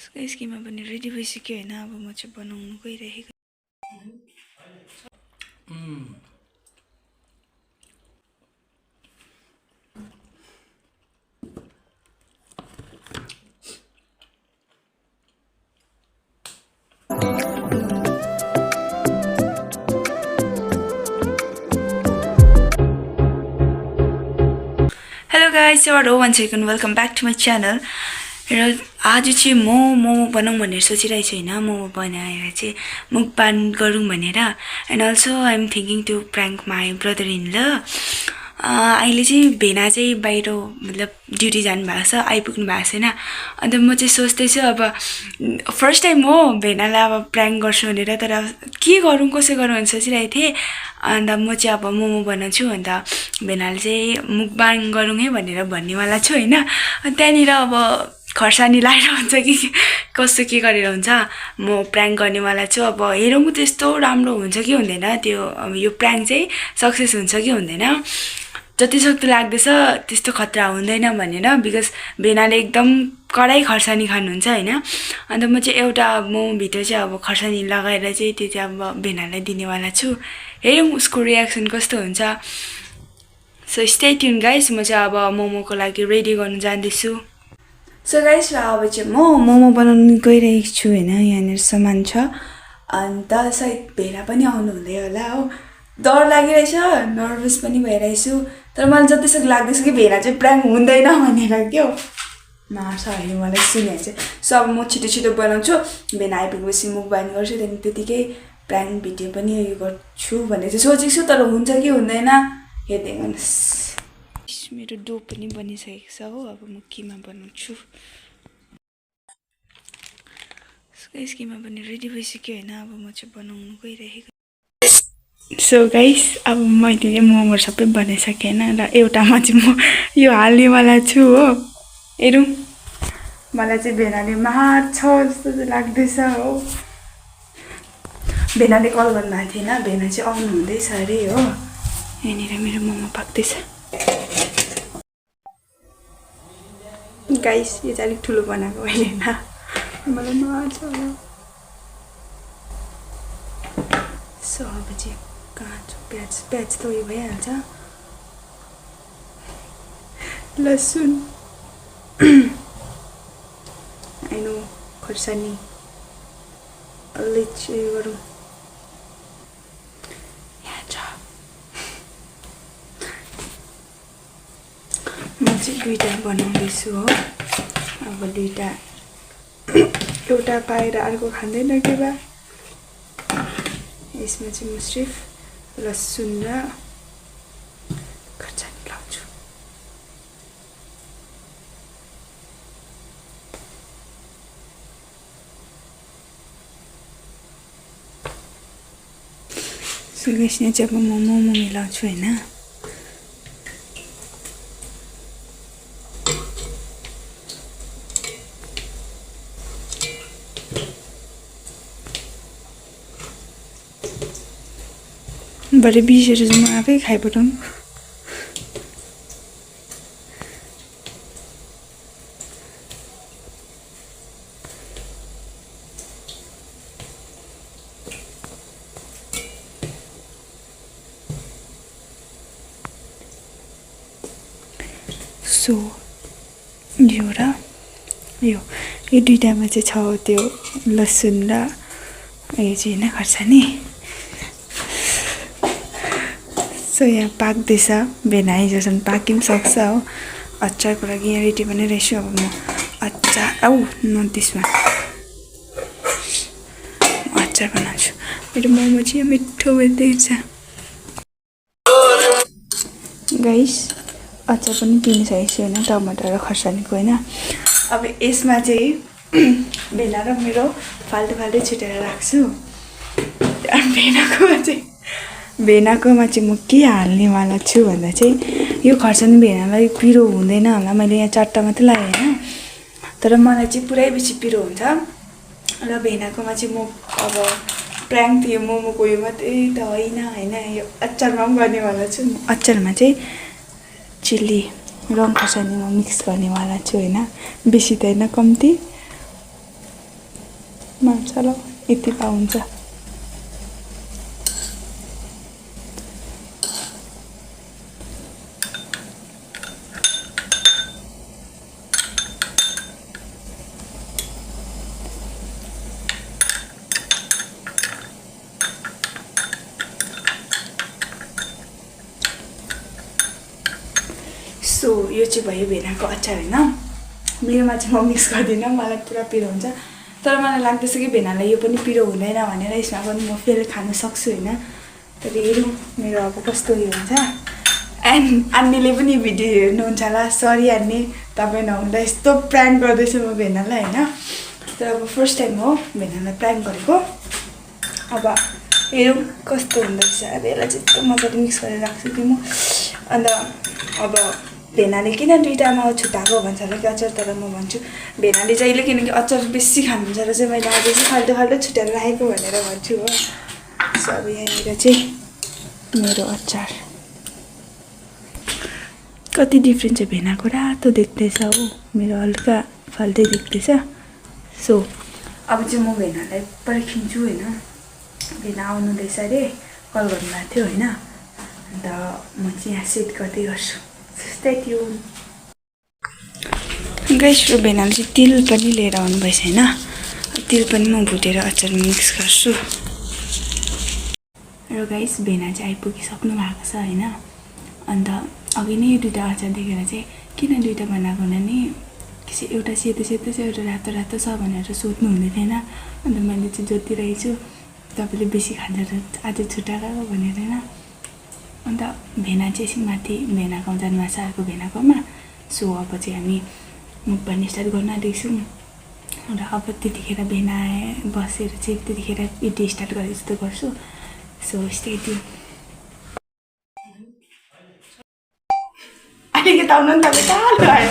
स्किमा पनि रेडी भइसक्यो हैन अब म चाहिँ बनाउनु गइरहेको Hello guys, you are once again welcome back to my channel. र आज चाहिँ म मोमो बनाऊँ भनेर सोचिरहेको छु हैन मोमो बनाएर चाहिँ मुकबाङ गरौँ भनेर and also I am thinking to prank my brother in law अहिले चाहिँ भेना चाहिँ बाहिर मतलब ड्युटी जानु भएको छ आइपुग्नु भएको छैन अन्त म चाहिँ सोच्दै छु अब फर्स्ट टाइम हो भेनालाई अब प्रैंक गर्छु भनेर तर के गरौँ कसो गरौँ भनेर सोचिरहेको थिएँ अन्त म चाहिँ अब मोमो बनाउँछु अन्त भेनाले चाहिँ मुकबाङ गरौँ है भनेर भन्नेवाला छु हैन अनि त्यहाँनिर अब खर्सानी लाएर हुन्छ कि कस्तो के गरेर हुन्छ म प्रैंक गर्नेवाला छु अब हेरौँ त्यस्तो राम्रो हुन्छ कि हुँदैन त्यो अब यो प्रैंक चाहिँ सक्सेस हुन्छ कि हुँदैन जति सक्दो लाग्दैछ त्यस्तो खतरा हुँदैन भनेर बिकज भेनाले एकदम कडाई खर्सानी खानुहुन्छ हैन अन्त म चाहिँ एउटा मोमो भित्र चाहिँ अब खर्सानी लगाएर चाहिँ त्यो चाहिँ अब भेनालाई दिनेवाला छु हेरौँ उसको रियाक्सन कस्तो हुन्छ सो स्टे ट्युन गाइस म चाहिँ अब मोमोको लागि रेडी गर्न जान्दैछु सो गाइस अब चाहिँ म मोमो बनाउन गइरहेको छु हैन यहाँनिर सामान छ अन्त सायद भेना पनि आउनु हुँदै होला हो डर लागिरहेछ नर्भस पनि भइरहेछु तर मलाई जतिसक्दो लाग्दैछ कि भेना चाहिँ प्रैंक हुँदैन भनेर के हो मार्छ अहिले मलाई सुने चाहिँ सो अब म छिटो छिटो बनाउँछु भेना आइपुगेपछि मुकबाङ गर्छु त्यहाँदेखि त्यतिकै प्रैंक भिडियो पनि यो गर्छु भन्ने चाहिँ सोचेको छु तर हुन्छ कि हुँदैन हेर्दै गर्नुहोस् मेरो डो पनि बनिसकेको छ हो अब म केमा बनाउँछु स्किमा पनि रेडी भइसक्यो हैन अब म चाहिँ बनाउनु गइरहेको सो गाइस अब मैले मोमो सबै बनाइसकेँ हैन र एउटामा चाहिँ म यो हाल्नेवाला छु हो हेरौँ मलाई चाहिँ भेनाले मार्छ जस्तो चाहिँ लाग्दैछ हो भेनाले कल गर्नुभएको थिएन भेना चाहिँ आउनु हुँदैछ अरे हो यहाँनिर मेरो मोमो पाक्दैछ गाइस यो चाहिँ अलिक ठुलो बनाएको मैले हैन मलाई मार्छ सो अब चाहिँ काँचो प्याज त उयो भइहाल्छ लसुन आइनो खोर्सानी अलैँची गरौँ यहाँ छ म चाहिँ दुईटा बनाउँदैछु हो अब दुईटा एउटा पाएर अर्को खाँदैन के बा यसमा चाहिँ म सिर्फ लसुन र खोर्सानी लाउँछु सो गाइस यहाँ चाहिँ अब म मोमो मिलाउँछु हैन भरे बिसेर चाहिँ म आफै खाइपठाउँ सो यो र यो दुईटामा चाहिँ छ त्यो लसुन र यो चाहिँ हैन खोर्सानी सो यहाँ पाक्दैछ भेना आइजसम्म पाकि पनि सक्छ हो अचारको लागि यहाँ रेडी बनाइरहेछु अब म अचार न त्यसमा अचार बनाउँछु मेरो मोमो चाहिँ मिठो बन्दैछ गाइस अचार पनि पिनिसकेको छु हैन टमाटर र खोर्सानीको हैन अब यसमा चाहिँ भेना र मेरो फाल्टो छुटेर राख्छु भेनाकोमा चाहिँ म के हाल्नेवाला छु भन्दा चाहिँ यो खोर्सानी भेनालाई पिरो हुँदैन होला मैले यहाँ 4टा मात्रै लगाएँ हैन तर मलाई चाहिँ पुरै बेसी पिरो हुन्छ र भेनाकोमा चाहिँ म अब प्रैंक त यो मोमोको यो मात्रै त हैन यो अचारमा पनि गर्नेवाला छु अचारमा चाहिँ चिल्ली रङ खोर्सानी म मिक्स गर्नेवाला छु हैन बेसी त हैन कम्ती मान्छ ल यति पा हुन्छ सो यो चाहिँ भयो भेनाको अचार हैन मेरोमा चाहिँ म मिक्स गर्दिनँ मलाई पुरा पिरो हुन्छ तर मलाई लाग्दैछ कि भेनालाई यो पनि पिरो हुँदैन भनेर यसमा पनि म फेरि खान सक्छु हैन तर हेरौँ मेरो अब कस्तो यो हुन्छ एन्ड अन्नीले पनि भिडियो हेर्नुहुन्छ होला सरी अन्नी तपाईँ नहुँदा यस्तो प्र्याङ्क गर्दैछु म भेनालाई हैन तर अब फर्स्ट टाइम हो भेनालाई प्र्याङ्क गरेको अब हेरौँ कस्तो हुँदैछ अब यसलाई चाहिँ यस्तो मजाले मिक्स गरेर राख्छु कि म अन्त अब भेनाले किन दुईटामा छुट्याएको भन्छ होला कि अचार तर म भन्छु भेनाले जहिले किनकि अचार बेसी खानुहुन्छ र चाहिँ मैले आज चाहिँ फाल्टो फाल्टो छुट्याएर राखेको भनेर भन्छु हो सो अब यहाँनिर चाहिँ मेरो अचार कति डिफ्रेन्ट छ भेनाको रातो देख्दैछ हो मेरो हल्का फाल्टै देख्दैछ सो अब चाहिँ म भेनालाई पर्खिन्छु होइन भेना आउनुहुँदैछ अरे कल गर्नुभएको थियो होइन अन्त म चाहिँ यहाँ सेट गर्दै गर्छु Stay tuned. गाइस र भेनाले चाहिँ तिल पनि लिएर आउनुभएछ होइन तिल पनि म भुटेर अचार मिक्स गर्छु र गाइस भेना चाहिँ आइपुगिसक्नु भएको छ होइन अन्त अघि नै यो दुईवटा अचार देखेर चाहिँ किन दुईवटा बनाएको नि एउटा सेतो सेतो छ एउटा रातो रातो छ भनेर सोध्नु हुँदै थिएन अन्त मैले चाहिँ जोतिरहेको छु तपाईँले बेसी खान्छ र आज छुट्याएको भनेर होइन अन्त भेना चाहिँ एकछिन माथि भेनाको जानुभएको छ अर्को भेनाकोमा सो अब चाहिँ हामी मुखबाङ स्टार्ट गर्न आँटेको र अब त्यतिखेर भेना बसेर चाहिँ त्यतिखेर भिडियो स्टार्ट गरेको जस्तो गर्छु सो स्टे ट्युन अलिकति आउनु नि तपाईँ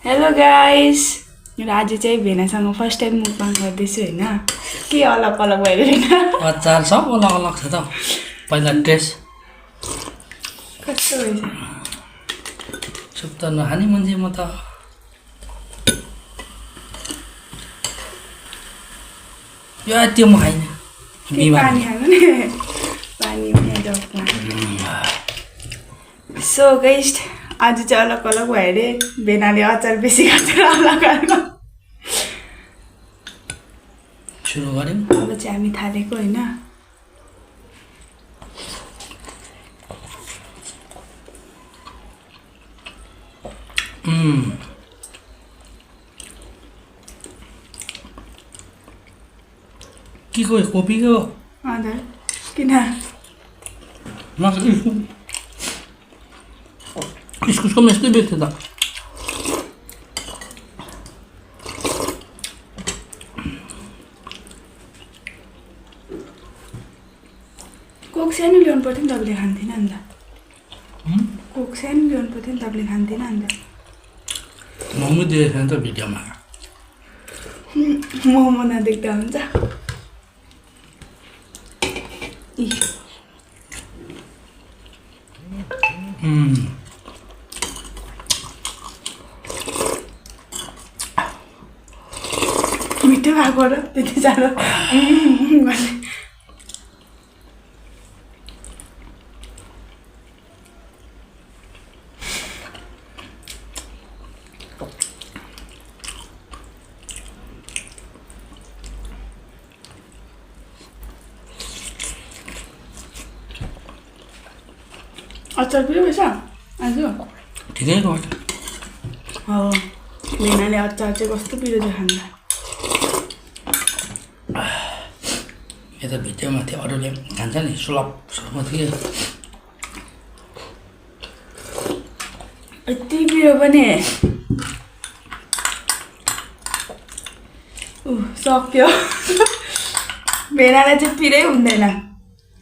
हेलो गाइस र आज चाहिँ भेनासँग फर्स्ट टाइम मुखबाङ गर्दैछु होइन के अलग अलग भएर अचार सब अलग अलग छ त पहिला टेस्ट कस्तो भएछ सुप त नखाने मान्छे म त यो त्यो म खाइन पानी खानु नि पानी सो गाइस आज चाहिँ अलग अलग भयो अरे भेनाले अचार बेसी खान्छ र अलग अलग सुरु गऱ्यौँ अब चाहिँ हामी थालेको होइन के को कोपीको हजुर किन इस्कुसको यस्तै बेच्थ्यो त कोक सानो ल्याउनु पर्थ्यो नि तपाईँले खान्थिन अन्त कोक सानो ल्याउनु पर्थ्यो नि तपाईँले खान्थिन अन्त मोमो देखेको छैन त भिडियोमा मोमो नदेख्दा हुन्छ मिठो भएको र त्यति साह्रो अचार पिरो भएछ आज ठिकैको हो भेनाले अचार चाहिँ कस्तो पिरो चाहिँ खान्छ यता भिडियोमा थियो अरूले खान्छ नि सुलभ थियो यति पिरो पनि सक्यो भेनालाई चाहिँ पिरै हुँदैन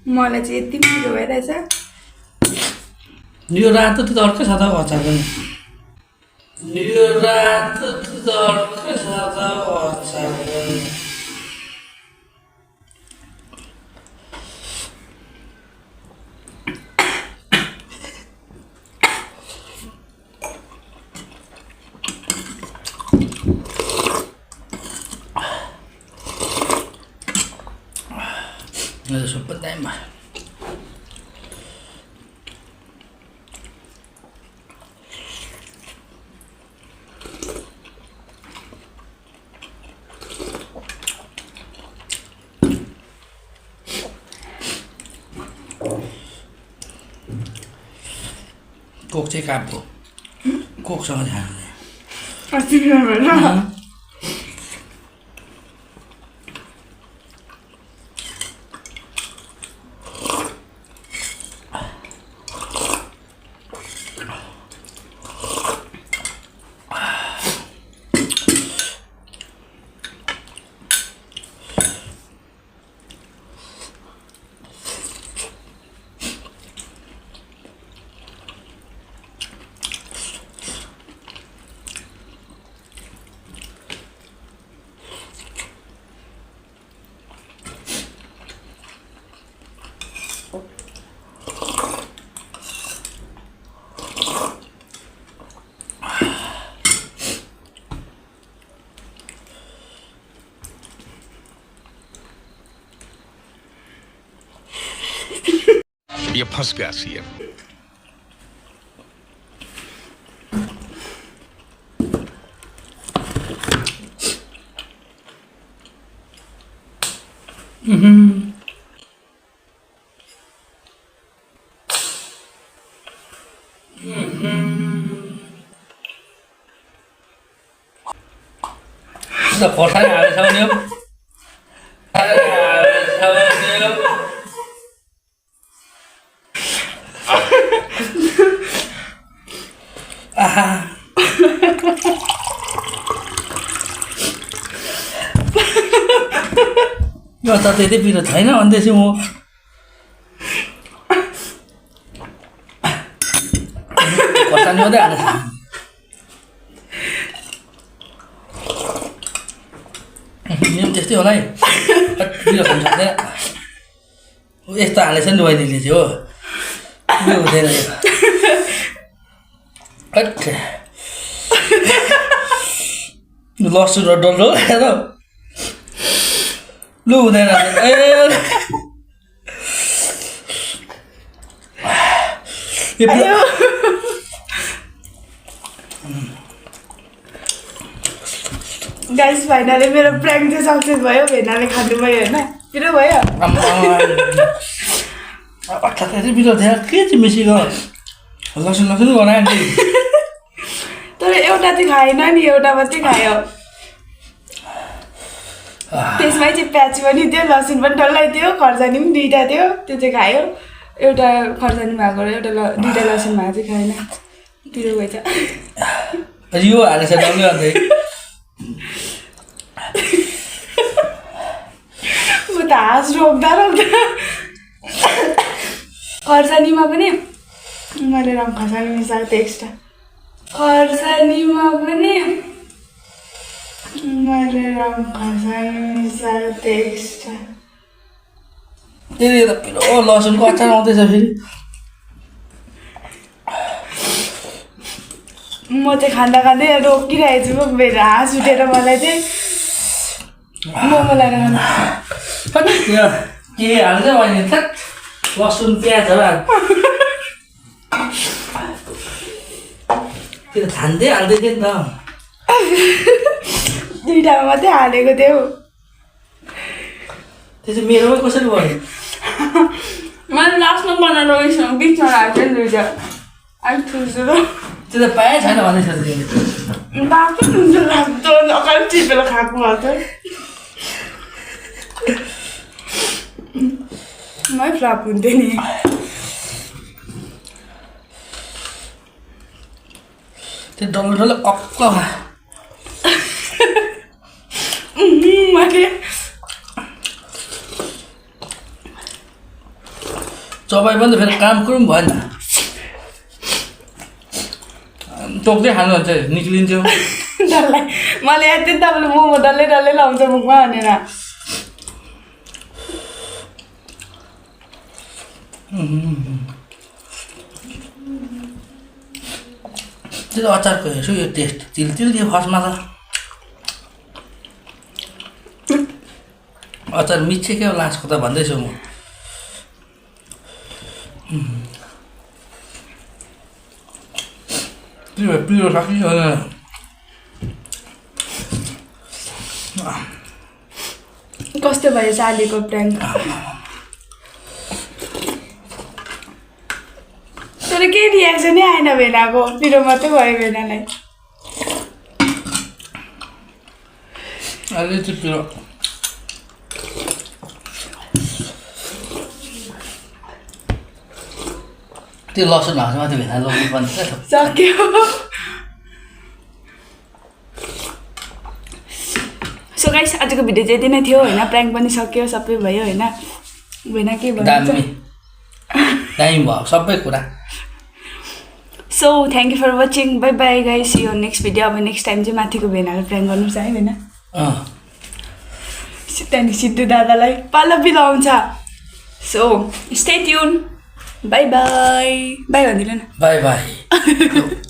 मलाई चाहिँ यति पिरो भइरहेछ यो रातो त अर्कै छ त अचार पनि यो रातो त अर्कै छ त अचार पनि मेरो सबै टाइममा कोक चाहिँ काट्दो कोकसँग खाने ये फंस गया सीएम खोर्सानी हालेछ भने यो त त्यति पिरो छैन भन्दैछु म खोर्सानी मात्रै हालेछ यो त्यस्तै होला है पिरो खानु सक्दैन यस्तो हालेछ नि बहिनीले चाहिँ हो यो हुँदैन यो लसुन र डल्लो हेर लु हुँदैन गाइस फाइनली मेरो प्र्याङ्क चाहिँ सक्सेस भयो भेनाले खानु भयो होइन पिरो भयो त्यति पिरो थियो के चाहिँ मिसिको लसुन लसुन बनायो नि तर एउटा चाहिँ खाएन नि एउटा मात्रै खायो त्यसमै चाहिँ प्याज पनि थियो लसुन पनि डल्लै थियो खर्सानी पनि दुईवटा थियो त्यो चाहिँ खायो एउटा खर्सानी भएको र एउटा दुईवटा लसुन भएको चाहिँ खाएन पिरो भएछ यो हालेछ डल्लै अन्त म त हाँस रोक्दा रोक्दा खर्सानीमा पनि मैले रङ खर्सानी मिसाएको थिएँ एक्स्ट्रा खर्सानीमा पनि मैले रङ खर्सानी मिसाएको थिएँ एक्स्ट्रा त्यही त पिरो लसुनको अचार आउँदैछ फेरि म चाहिँ खाँदा खाँदै रोकिरहेको छु मेरो हाँस उठेर मलाई चाहिँ मोमो लगाएर खानु के हाल्छ भने त लसुन प्याजहरू त्यो खाँदै हाल्दै थियो नि त दुईवटामा मात्रै हालेको थियो त्यो चाहिँ मेरोमा कसरी भयो मैले लास्टमा बनाएर उयोसँग बिचमा हाल्थेँ नि दुईवटा अलिक ठुल्ठुलो त्यो त पाए छैन भन्दैछ तिमीले बाँकी हुन्छ लाग्दो अगाडि टिपेर खाएको भएको थियो मै फ्लप हुन्थ्यो नि त्यो डल्लो डल्लो कक्क मैले चपाइ पनि त फेरि काम कुरो पनि भएन टोक्दै खानु भन्छ निक्लिन्थ्यो डल्लै मलाई याद थियो नि तपाईँले मोमो डल्लै डल्लै लाउँछ मुखमा भनेर त्यो त अचारको हेर्छु यो टेस्ट तिल तिल थियो फर्स्टमा त अचार मिठे क्या लास्टको त भन्दैछु म पिरो सक्यो कस्तो भयो सालीको प्र्याङ्क तर केही रियाक्सनै आएन भेनाको पिरो मात्रै भयो भेनालाई अलि चाहिँ पिरो त्यो लसुन हाल्छ माथि भेना लसुन पनि सक्यो सो गाइस आजको भिडियो चाहिँ यति नै थियो होइन प्र्याङ्क पनि सक्यो सबै भयो होइन भेना के भन्नु दामी भयो सबै कुरा so thank you for watching bye bye guys यो नेक्स्ट भिडियो अब नेक्स्ट टाइम चाहिँ माथिको भेनालाई प्र्याङ्क गर्नुपर्छ है भेना त्यहाँदेखि सिद्धु दादालाई पालो बिलाउँछ so stay tuned bye bye bye भनिदिनु न बाई बाई